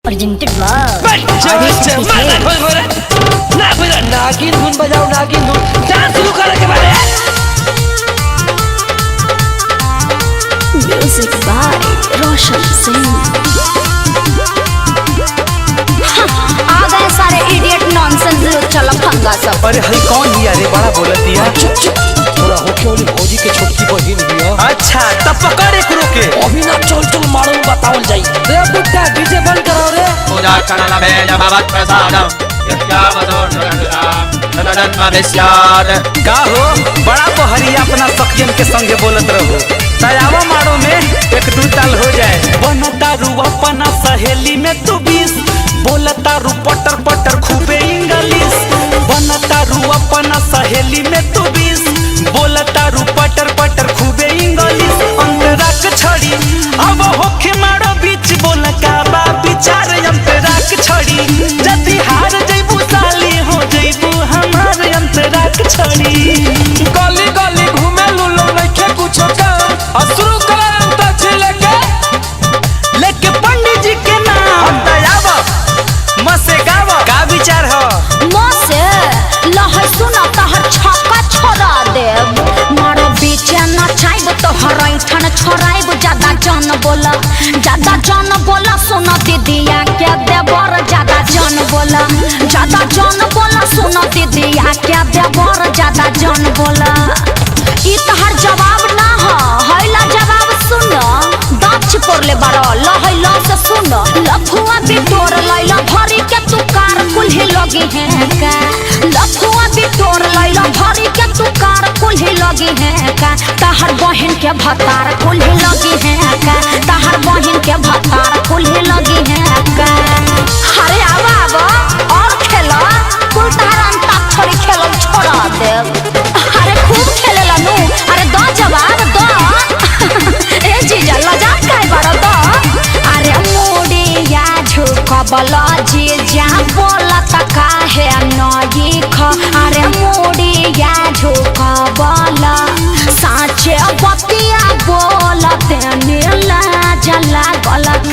Presented by नागिन धुन बजाओ, नागिन धुन डांस शुरू करे के बारे। Music by Roshan Singh। आ गए सारे इडियट नॉनसेंस लोग, चलो फंगा सब। अरे हई कौन ही अरे बड़ा बोलती है। थोड़ा होके वाली भौजी के छोटकी बहन है। अच्छा तब पकड़ एक रोके अभी ना चल चल मारो बताओ जाई। रे बुड्ढा डीजे बंद करो रे। पूजा करना बेजा भगवत प्रसादम का हो बड़ा बहरिया अपना सखियन के संगे बोलत रहो। तयावा मारो में एक दू ताल हो जाए। बनता रू अपना सहेली में तू 20 बोलता रू पटर पटर खूबे इंग्लिश। बनता रू अपना सहेली में तू 20 बोलता रू पटर पटर खूबे इंग्लिश। अंतरा के छड़ी अब होखे मारो बीच बोल का बा विचार। अंतरा के छड़ी जदी हार जइबू साली हो जइबू हमार। अंतरा के छड़ी गली गली घूमे लुलो नइखे कुछ काम शुरू कर अंता छिले के लेके पंडित जी के नाम दयावा मसे गावा का विचार हो मसे लहै सुना तहर छक्का छोड़ा देव। मारो बीचे न चाइब तो हरैठन छोड़ाइब। ज्यादा जन बोला सुन दीदिया के देवर। ज्यादा जन बोला सुन दीदिया के देवर। ज्यादा जन बोला ई तहर जवाब ना हो हैला जवाब सुन। दाँत चिपोर ले बारो लहै ल से सुन। लफुआ बिटोर लैला भरी के तू कार कुल्ही लगी है का। लफुआ बिटोर लैला भरी के तू कार कुल्ही लगी है का। तहर बहिन के भतार कुल्ही लगी है का। तहर बहिन के भतार कुल्ही लगी है का। अरे आवा और खेला कुल तहर अंता छोड़ी खेलल छोड़ा देव। अरे खूब खेलेला नु। अरे दो जवाब दो ए जीजा लजा काय बारो दो। अरे मुड़िया झुकबला जीजा बोलत काहे नई ख। अरे मुड़िया झुकबला साचे बतिया बोलत नीला जला गलक।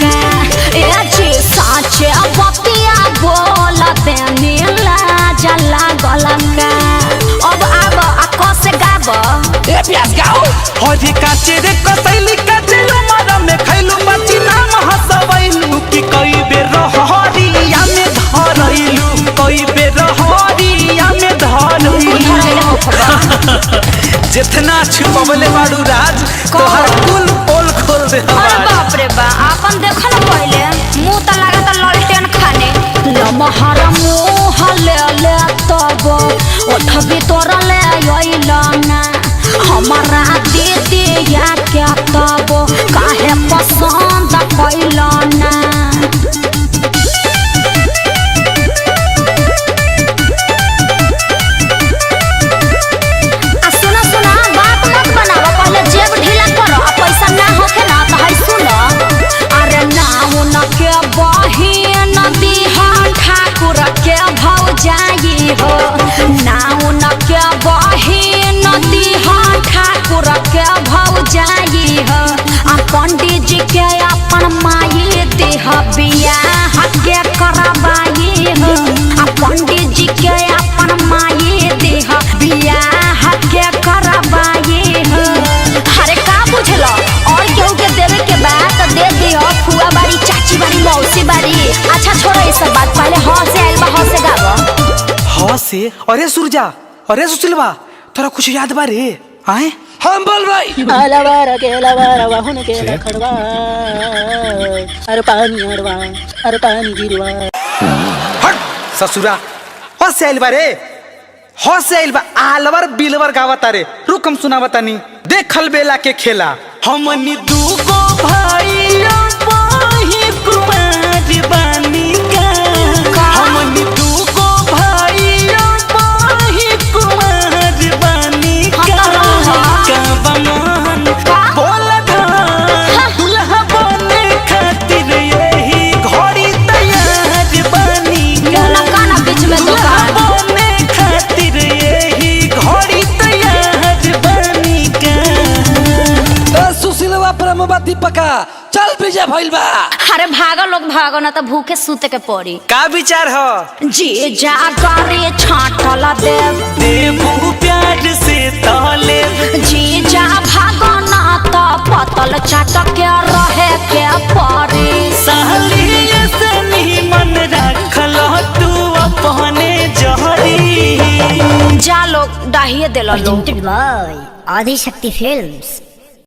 ए जी साचे बतिया बोलत नीला जला गलक। अब आब आको से गाब ए प्यास गाओ हरी काचे रे कसैली काचे उमर में खैलू बच्ची नाम हसबैलू कि कई बेर हरिया में धरैलू। कई बेर हरिया में धरैलू। जितना छुपवले बाड़ू राज तोहर कुल पोल खोल दे। अरे बाप रे बा आपन देखो ना पहले मुंह त लागत ललटेन खाने। लमहर मुंह ले ले तब ओठबी तोरा ले आइला ना। हमारा दीदी या क्या तब काहे पसंद कैला ना। सुना बात मत बनावा पहले जेब ढीला करो। पैसा ना होके ना तो है सुनो। अरे नाउ न के बहिन दीहा ठाकुर के भौजाई हो। नाउ न के बहिन दीहा ठाकुर के भौजाई हो। आ पंडित जी के अपन माई देह बियाह के करवाई हो। आ पंडित जी के अपन माई देह बियाह के करवाई हो। अरे का बुझलो और केहू के देवे के बात तो दे दियो। फुआ बाड़ी चाची बाड़ी मौसी बाड़ी। अच्छा छोड़ो ये सब बात पहले ह से आइल बा ह से गावो। ह से अरे सूरजा अरे सुशीलवा तोरा कुछ याद बा रे आए हम बोल भाई। आलावारा के लावारा वाहुन के लखड़वा। अरे पानी अड़वा अरे पानी गिरवा। हट ससुरा ह से आइल बा रे। ह से आइल बा आलवर बिलवर गावता रे। रुक हम सुनावता नी देखल बेला के खेला। हमनी दूगो भाई बही कुमार बानी का। हमनी दूगो भाई बही कुमार बानी का। बोल दुल्हा बने खातिर यही घड़ी तैयार बानी का। बीच में दुकान बने खातिर यही घड़ी तैयार बानी का। सुशीलवा प्रेमवती पका चल। जा भइल बा। अरे भागो लोग भागो ना तो भूखे सूते के पड़ी। का विचार हो? जी जा गारे छाटल देव देबू प्यार से ताले। जी जा भागो ना तो पतल चाटक के रहे के पड़ी। साली ऐसे नहीं मन रखल तू अपने जहरी। जा लोग डाहिए दिल लोग। Presented by Adi Shakti Films.